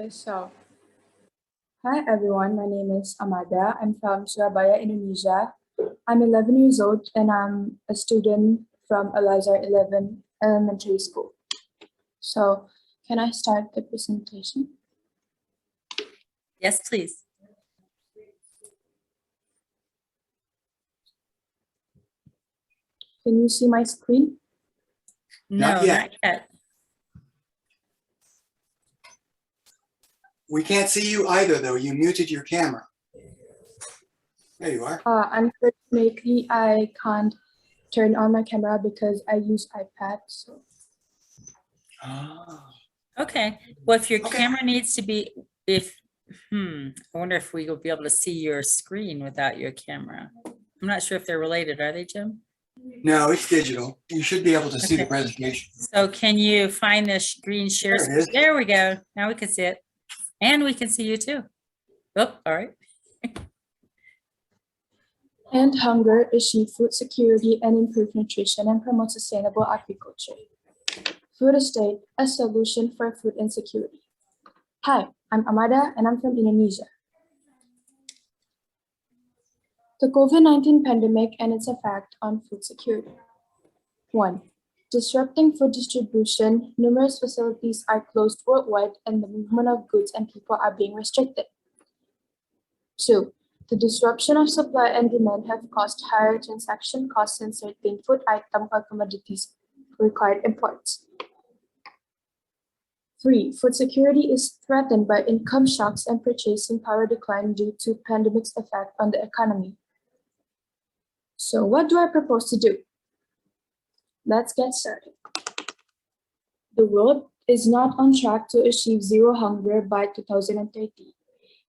Okay, so hi everyone, my name is Amada. I'm from Surabaya, Indonesia. I'm 11 years old and I'm a student from Al-Azhar 11 Elementary School. So, can I start the presentation? Yes, please. Can you see my screen? No, Not yet. not yet. We can't see you either, though. You muted your camera. There you are. Unfortunately, I can't turn on my camera because I use iPad. So, Ah. Okay. Well, if your Okay. camera needs to be, I wonder if we will be able to see your screen without your camera. I'm not sure if they're related. Are they, Jim? No, it's digital. You should be able to see the Okay. presentation. So can you find the screen share? There it is. There we go. Now we can see it. And we can see you too. Oh, all right. end hunger, achieve food security, and improve nutrition and promote sustainable agriculture. Food estate, a solution for food insecurity. Hi, I'm Amada and I'm from Indonesia. The COVID-19 pandemic and its effect on food security. 1. Disrupting food distribution, numerous facilities are closed worldwide and the movement of goods and people are being restricted. 2. The disruption of supply and demand have caused higher transaction costs in certain food items or commodities required imports. 3. Food security is threatened by income shocks and purchasing power decline due to pandemic's effect on the economy. So what do I propose to do? Let's get started. The world is not on track to achieve zero hunger by 2030.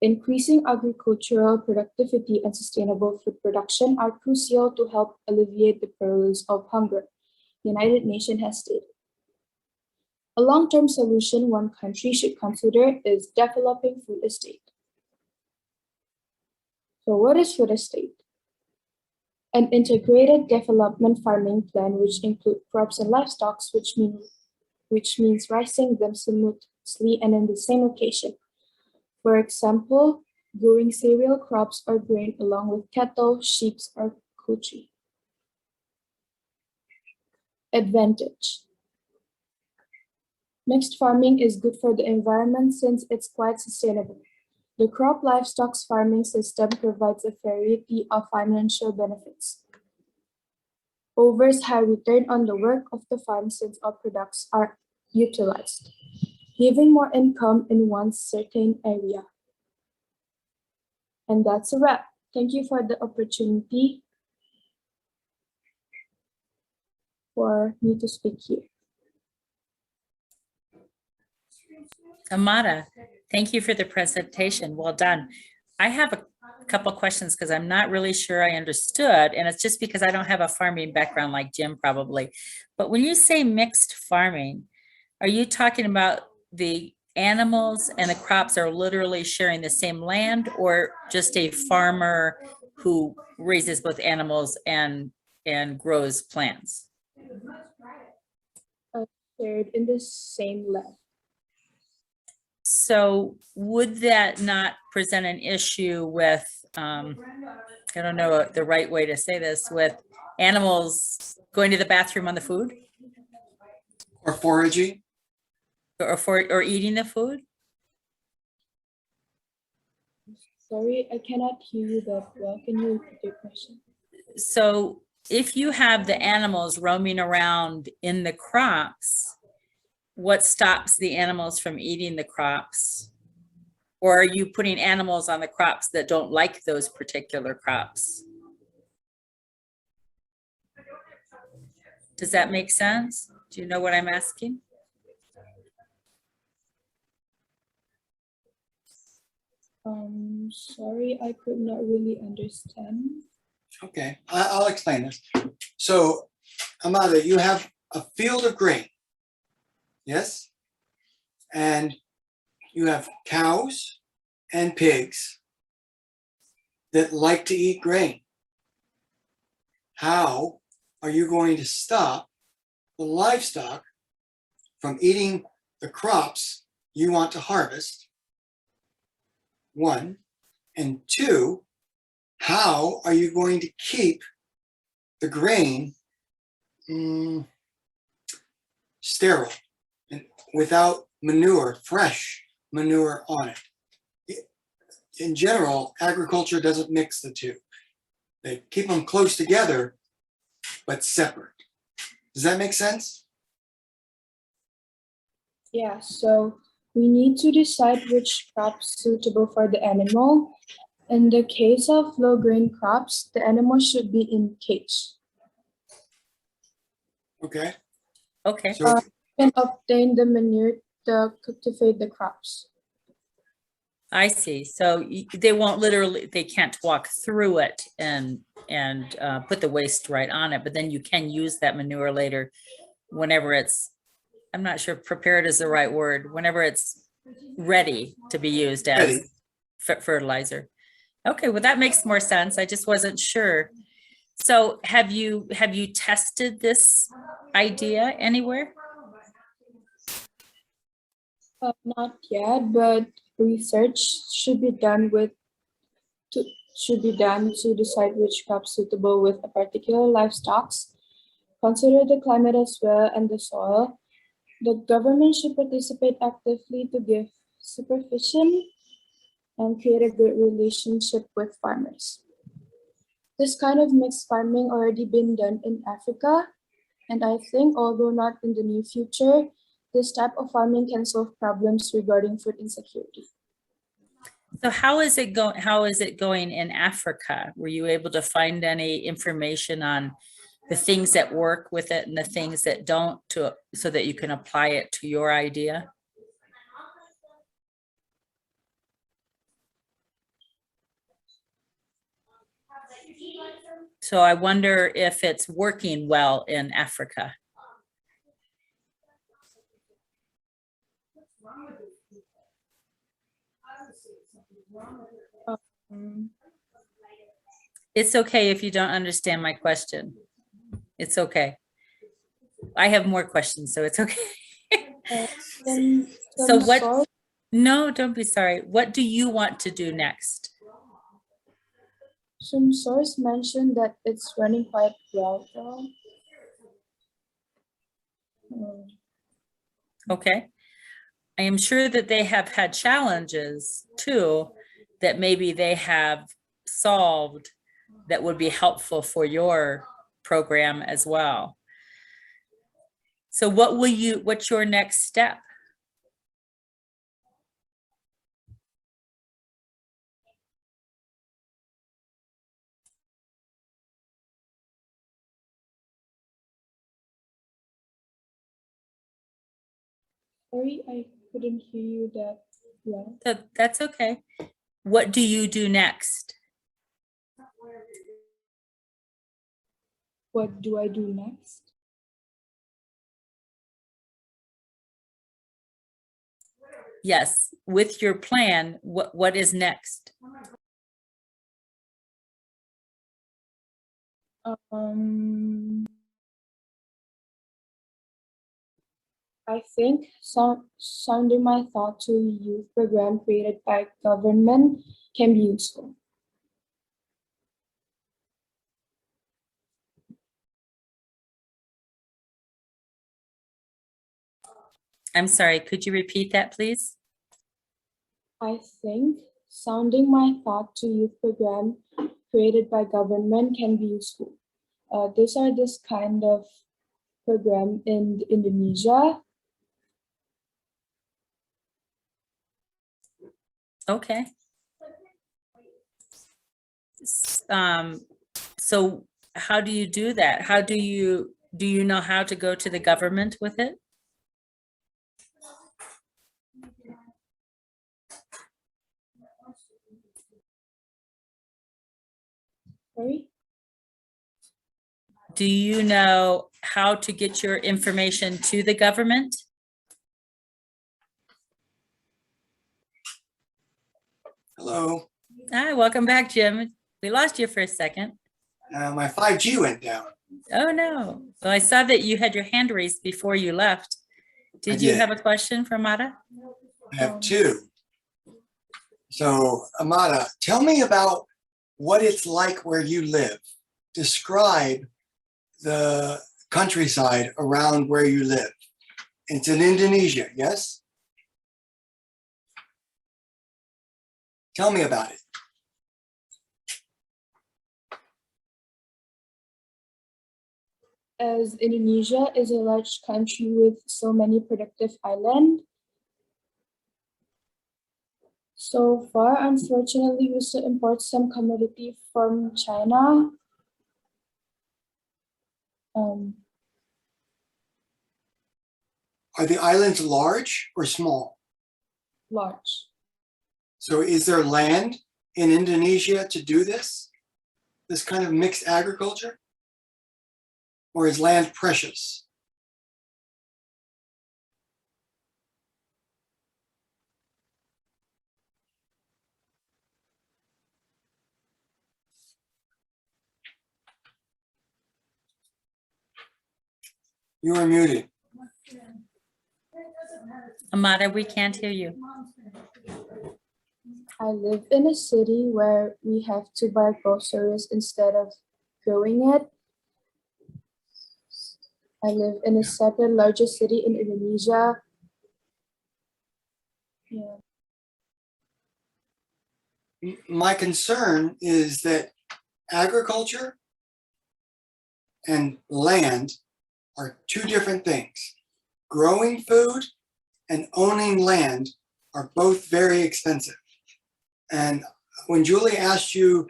Increasing agricultural productivity and sustainable food production are crucial to help alleviate the perils of hunger, the United Nations has stated. A long-term solution one country should consider is developing food estate. So what is food estate? An integrated development farming plan which include crops and livestock, which means raising them simultaneously and in the same location. For example, growing cereal crops or grain along with cattle, sheep, or poultry. Advantage. Mixed farming is good for the environment since it's quite sustainable. The crop livestock farming system provides a variety of financial benefits. Offers high return on the work of the farm since all products are utilized, giving more income in one certain area. And that's a wrap. Thank you for the opportunity for me to speak here. Amada, thank you for the presentation. Well done. I have a couple questions because I'm not really sure I understood, and it's just because I don't have a farming background like Jim probably. But when you say mixed farming, are you talking about the animals and the crops are literally sharing the same land, or just a farmer who raises both animals and grows plants? Shared in the same land. So would that not present an issue with, I don't know the right way to say this, with animals going to the bathroom on the food? Or foraging? Or eating the food? Sorry, I cannot hear you that well. Can you repeat your question? So if you have the animals roaming around in the crops, what stops the animals from eating the crops? Or are you putting animals on the crops that don't like those particular crops? Does that make sense? Do you know what I'm asking? Sorry, I could not really understand. Okay, I'll explain this. So, Amada, you have a field of grain, yes? And you have cows and pigs that like to eat grain. How are you going to stop the livestock from eating the crops you want to harvest one. And two, how are you going to keep the grain sterile and without manure, fresh manure on it? In general, agriculture doesn't mix the two. They keep them close together, but separate. Does that make sense? Yeah, so we need to decide which crops suitable for the animal. In the case of low grain crops, the animal should be in cage. Okay. Okay, So And obtain the manure to cultivate the crops. I see. So they won't literally, they can't walk through it and put the waste right on it, but then you can use that manure later whenever it's, I'm not sure prepared is the right word, whenever it's ready to be used as ready. fertilizer. Okay, well, that makes more sense. I just wasn't sure. So have you tested this idea anywhere? Not yet, but research should be done to decide which crops suitable with a particular livestock. Consider the climate as well and the soil. The government should participate actively to give supervision and create a good relationship with farmers. This kind of mixed farming already been done in Africa, and I think although not in the near future, this type of farming can solve problems regarding food insecurity. So how is it going in Africa? Were you able to find any information on the things that work with it and the things that don't, so that you can apply it to your idea? So I wonder if it's working well in Africa. Um, It's okay if you don't understand my question. It's okay. I have more questions, so it's okay. some So what, soil- no, don't be sorry. What do you want to do next? Some source mentioned that it's running quite well though. Okay. I am sure that they have had challenges too, that maybe they have solved that would be helpful for your program as well. So what's your next step? Sorry, I couldn't hear you that well. That's okay. What do you do next? What do I do next? Yes, with your plan, what is next? I think sounding my thought to youth program created by government can be useful. I'm sorry, could you repeat that, please? I think sounding my thought to youth program created by government can be useful. These are this kind of program in Indonesia. Okay. So how do you do that? Do you know how to go to the government with it? Sorry? Do you know how to get your information to the government? Hello. Hi, welcome back, Jim. We lost you for a second. My 5G went down. Oh, no. Well, I saw that you had your hand raised before you left. Did you did. have a question for Amada? I have two. So Amada, tell me about what it's like where you live. Describe the countryside around where you live. It's in Indonesia, yes? Tell me about it. As Indonesia is a large country with so many productive islands, so far, unfortunately, we still import some commodity from China. Are the islands large or small? Large. So is there land in Indonesia to do this kind of mixed agriculture? Or is land precious? You are muted. Amada, we can't hear you. I live in a city where we have to buy groceries instead of growing it. I live in the second largest city in Indonesia. Yeah. My concern is that agriculture and land are two different things. Growing food and owning land are both very expensive. And when Julie asked you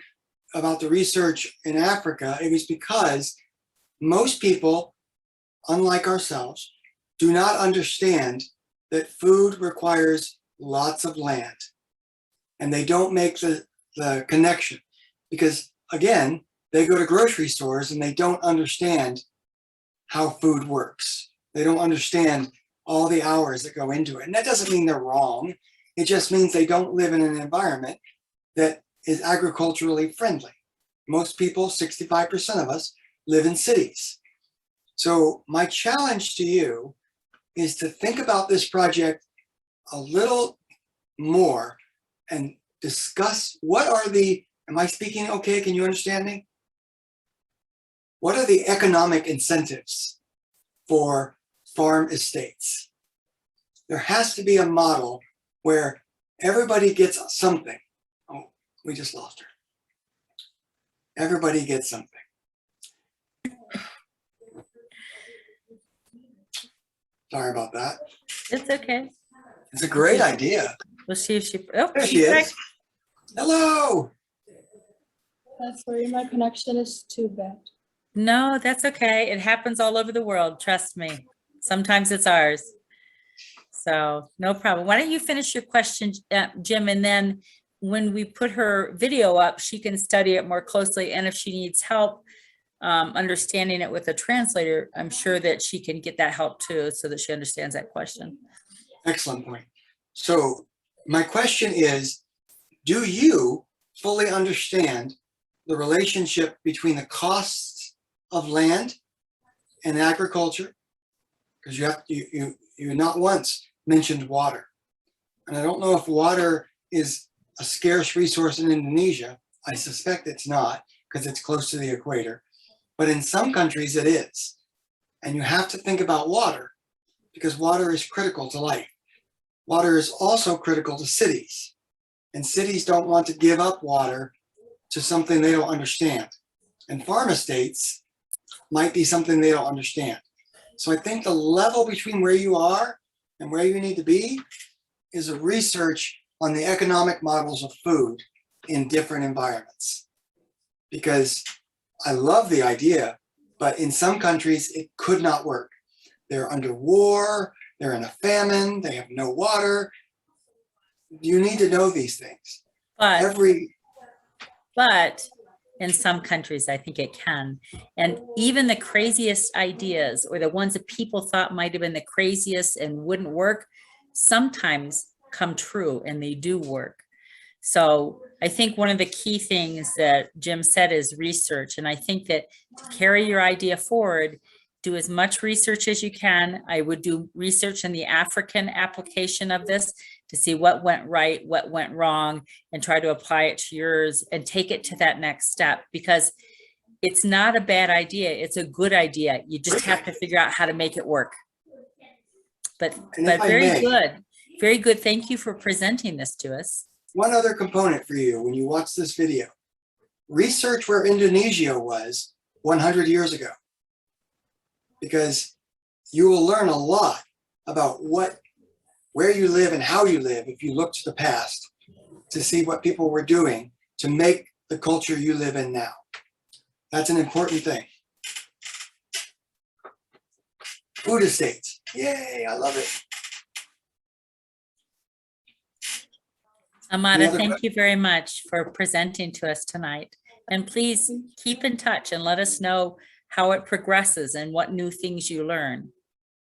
about the research in Africa, it was because most people, unlike ourselves, do not understand that food requires lots of land. And they don't make the connection because, again, they go to grocery stores and they don't understand how food works. They don't understand all the hours that go into it. And that doesn't mean they're wrong. It just means they don't live in an environment that is agriculturally friendly. Most people, 65% of us, live in cities. So my challenge to you is to think about this project a little more and discuss what are the, am I speaking okay? Can you understand me? What are the economic incentives for farm estates? There has to be a model where everybody gets something. Oh, we just lost her. Everybody gets something. Sorry about that. It's okay. It's a great idea. We'll see if she, oh, There she she's back. is. Hello. Sorry, my connection is too bad. No, that's okay. It happens all over the world. Trust me. Sometimes it's ours. So no problem. Why don't you finish your question, Jim, and then when we put her video up, she can study it more closely. And if she needs help understanding it with a translator, I'm sure that she can get that help too, so that she understands that question. Excellent point. So my question is, do you fully understand the relationship between the costs of land and agriculture? Because you not once mentioned water. And I don't know if water is a scarce resource in Indonesia. I suspect it's not because it's close to the equator. But in some countries it is. And you have to think about water because water is critical to life. Water is also critical to cities. And cities don't want to give up water to something they don't understand. And farm estates might be something they don't understand. So I think the level between where you are and where you need to be is a research on the economic models of food in different environments. Because I love the idea, but in some countries it could not work. They're under war, they're in a famine, they have no water. You need to know these things. But in some countries, I think it can. And even the craziest ideas or the ones that people thought might have been the craziest and wouldn't work, sometimes come true and they do work. So I think one of the key things that Jim said is research. And I think that to carry your idea forward, do as much research as you can. I would do research in the African application of this to see what went right, what went wrong, and try to apply it to yours and take it to that next step, because it's not a bad idea. It's a good idea. You just have to figure out how to make it work. But And if I very may, good. Very good. Thank you for presenting this to us. one other component for you when you watch this video. Research where Indonesia was 100 years ago, because you will learn a lot about where you live and how you live if you look to the past to see what people were doing to make the culture you live in now. That's an important thing. Food estates. Yay, I love it. Amada, Any other thank you very much for presenting to us tonight. And please keep in touch and let us know how it progresses and what new things you learn.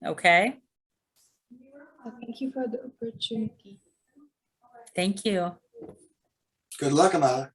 Okay? Thank you for the opportunity. Thank you. Good luck, Amada.